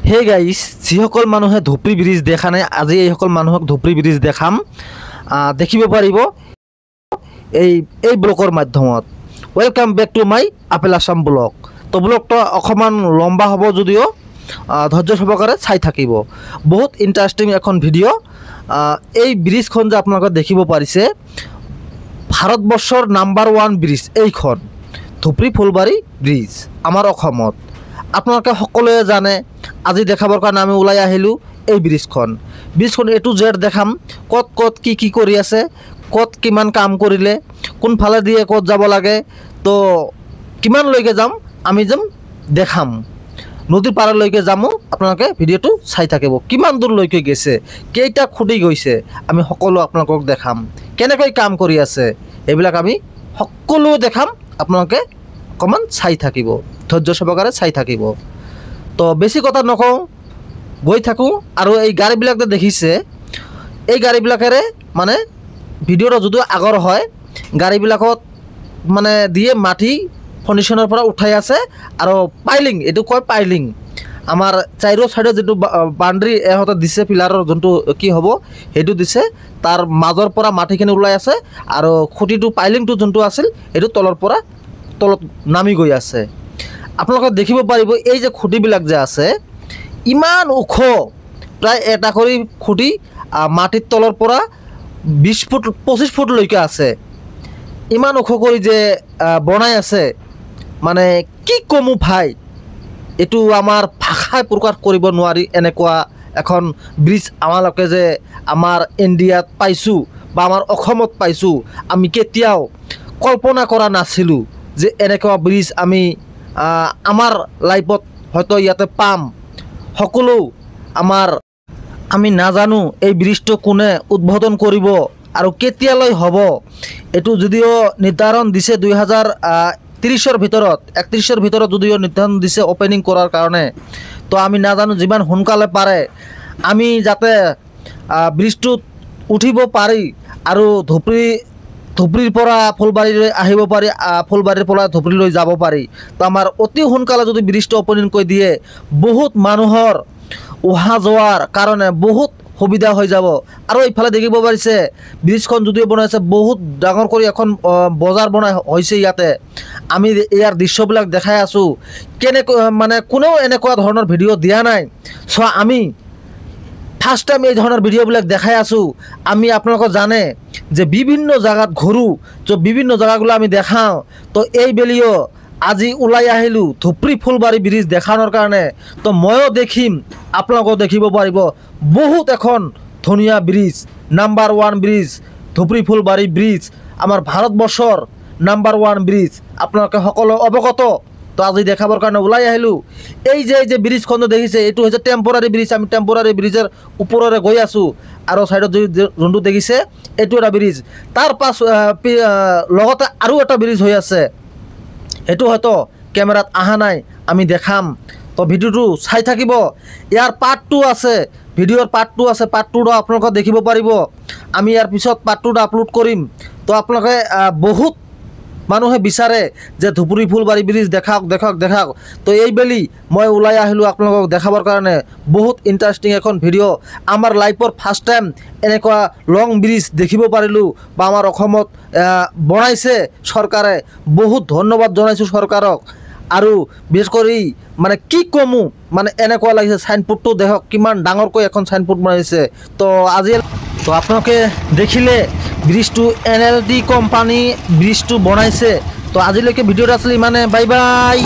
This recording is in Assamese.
হে গাইস, যিসকল মানুহে ধুপৰি ব্ৰিজ দেখা নাই আজি এইসকল মানুহক ধুপৰি ব্ৰিজ দেখাম। দেখিব পাৰিব এই ব্লগৰ মাধ্যমত। Welcome back to my apple Assam blog. তো ব্লগটো অকণমান লম্বা হ'ব যদিও ধৈৰ্য সহকাৰে চাই থাকিব। বহুত ইণ্টাৰেষ্টিং এখন ভিডিঅ'। এই ব্ৰিজখন যে আপোনালোকে দেখিব পাৰিছে, ভাৰতবৰ্ষৰ নাম্বাৰ 1 ব্ৰিজ এইখন ধুপৰি ফুলবাৰী ব্ৰিজ আমাৰ অসমত। আপোনালোকে সকলোৱে জানে, আজি দেখাবৰ কাৰণে আমি ওলাই আহিলোঁ এই ব্ৰিজখন A to Z দেখাম। ক'ত কি কৰি আছে, ক'ত কিমান কাম কৰিলে, কোনফালে দিয়ে ক'ত যাব লাগে, তো কিমানলৈকে যাম আমি দেখাম। নদীৰ পাৰলৈকে যামো, আপোনালোকে ভিডিঅ'টো চাই থাকিব। কিমান দূৰলৈকে গৈছে, কেইটা খুঁটি গৈছে, আমি সকলো আপোনালোকক দেখাম। কেনেকৈ কাম কৰি আছে এইবিলাক আমি সকলো দেখাম। আপোনালোকে অকণমান চাই থাকিব, ধৈৰ্য সহকাৰে চাই থাকিব। তো বেছি কথা নকওঁ, গৈ থাকোঁ। আৰু এই গাড়ীবিলাক যে দেখিছে, এই গাড়ীবিলাকেৰে মানে ভিডিঅ'টো যদিও আগৰ হয়, গাড়ীবিলাকত মানে দিয়ে মাটি ফাউণ্ডেশ্যনৰ পৰা উঠাই আছে। আৰু পাইলিং, এইটো কয় পাইলিং। আমাৰ চাইডৰ চাইডত যিটো বাউণ্ডেৰী এহঁতে দিছে, পিলাৰৰ যোনটো কি হ'ব সেইটো দিছে, তাৰ মাজৰ পৰা মাটিখিনি ওলাই আছে। আৰু খুঁটিটো পাইলিংটো যোনটো আছিল এইটো তলত নামি গৈ আছে। আপোনালোকে দেখিব পাৰিব এই যে খুঁটিবিলাক যে আছে, ইমান ওখ, প্ৰায় এটা কৰি খুঁটি মাটিৰ তলৰ পৰা 20 ফুট 25 ফুটলৈকে আছে। ইমান ওখ কৰি যে বনাই আছে, মানে কি কমো ভাই, এইটো আমাৰ ভাষাই প্ৰকাশ কৰিব নোৱাৰি। এনেকুৱা এখন ব্ৰিজ আমালোকে যে আমাৰ ইণ্ডিয়াত পাইছোঁ বা আমাৰ অসমত পাইছোঁ, আমি কেতিয়াও কল্পনা কৰা নাছিলোঁ যে এনেকুৱা ব্ৰিজ আমি আমাৰ লাইফত হয়তো ইয়াতে পাম। সকলো আমি নাজানো এই ব্ৰিজটো কোনে উদ্বোধন কৰিব আৰু কেতিয়ালৈ হ'ব। এইটো যদিও নিৰ্ধাৰণ দিছে 2030ৰ ভিতৰত, 31ৰ ভিতৰত যদিও নিৰ্ধাৰণ দিছে অপেনিং কৰাৰ কাৰণে, তো আমি নাজানো। যিমান সোনকালে পাৰে আমি যাতে ব্ৰিজটোত উঠিব পাৰি আৰু ধুপৰিৰ পৰা ফুলবাৰীলৈ আহিব পাৰি, ফুলবাৰীৰ পৰা ধুপৰিলৈ যাব পাৰি। তো আমাৰ অতি সোনকালে যদি ব্ৰিজটো অপেনিং কৰি দিয়ে, বহুত মানুহৰ অহা যোৱাৰ কাৰণে বহুত সুবিধা হৈ যাব। আৰু এইফালে দেখিব পাৰিছে, ব্ৰিজখন যদিও বনাইছে, বহুত ডাঙৰ কৰি এখন বজাৰ বনাই হৈছে ইয়াতে। আমি ইয়াৰ দৃশ্যবিলাক দেখাই আছোঁ। কেনেকৈ মানে কোনেও এনেকুৱা ধৰণৰ ভিডিঅ' দিয়া নাই। চ' আমি ফাৰ্ষ্ট টাইম এই ধৰণৰ ভিডিঅ'বিলাক দেখাই আছোঁ। আমি আপোনালোকক জানে যে বিভিন্ন জেগাত ঘূৰোঁ, তো বিভিন্ন জেগাগুলো আমি দেখাওঁ। তো এই বেলিও আজি ওলাই আহিলোঁ ধুপৰি ফুলবাৰী ব্ৰিজ দেখানোৰ কাৰণে। তো ময়ো দেখিম, আপোনালোকেও দেখিব পাৰিব। বহুত এখন ধুনীয়া ব্ৰিজ, নাম্বাৰ 1 ব্ৰিজ ধুপৰি ফুলবাৰী ব্ৰিজ, আমাৰ ভাৰতবৰ্ষৰ নাম্বাৰ 1 ব্ৰিজ। আপোনালোকে সকলো অৱগত। তো আজি দেখাবৰ কাৰণে ওলাই আহিলোঁ। এই যে ব্ৰিজখন দেখিছে, এইটো হৈছে টেম্পৰাৰী ব্ৰিজ। আমি টেম্পৰাৰী ব্ৰিজৰ ওপৰেৰে গৈ আছোঁ। আৰু ছাইডত যোনটো দেখিছে এইটো এটা ব্ৰিজ। তাৰ লগতে আৰু এটা ব্ৰিজ হৈ আছে, সেইটো হয়তো কেমেৰাত অহা নাই, আমি দেখাম। তো ভিডিঅ'টো চাই থাকিব। ইয়াৰ পাৰ্ট 2 আছে, ভিডিঅ'ৰ পাৰ্ট 2 আছে। পাৰ্ট 2 আপোনালোকে দেখিব পাৰিব। আমি ইয়াৰ পিছত পাৰ্ট 2 আপলোড কৰিম। তো আপোনালোকে বহুত মানুহে বিচাৰে যে ধুপৰি ফুলবাৰী ব্ৰিজ দেখাওক। তো এইবেলি মই ওলাই আহিলোঁ আপোনালোকক দেখাবৰ কাৰণে। বহুত ইণ্টাৰেষ্টিং এখন ভিডিঅ'। আমাৰ লাইফৰ ফাৰ্ষ্ট টাইম এনেকুৱা লং ব্ৰিজ দেখিব পাৰিলোঁ, বা আমাৰ অসমত বনাইছে চৰকাৰে। বহুত ধন্যবাদ জনাইছোঁ চৰকাৰক। আৰু বিশেষ কৰি মানে কি কমো, মানে এনেকুৱা লাগিছে, চাইনবোৰ্ডটো দেখক কিমান ডাঙৰকৈ এখন চাইনবোৰ্ড বনাইছে। তো আপোনালোকে দেখিলে ব্ৰিজটো NLD কোম্পানী ব্ৰিজটো বনাইছে। তো আজিলৈকে ভিডিঅ'টো আছিলে ইমানে। Bye bye.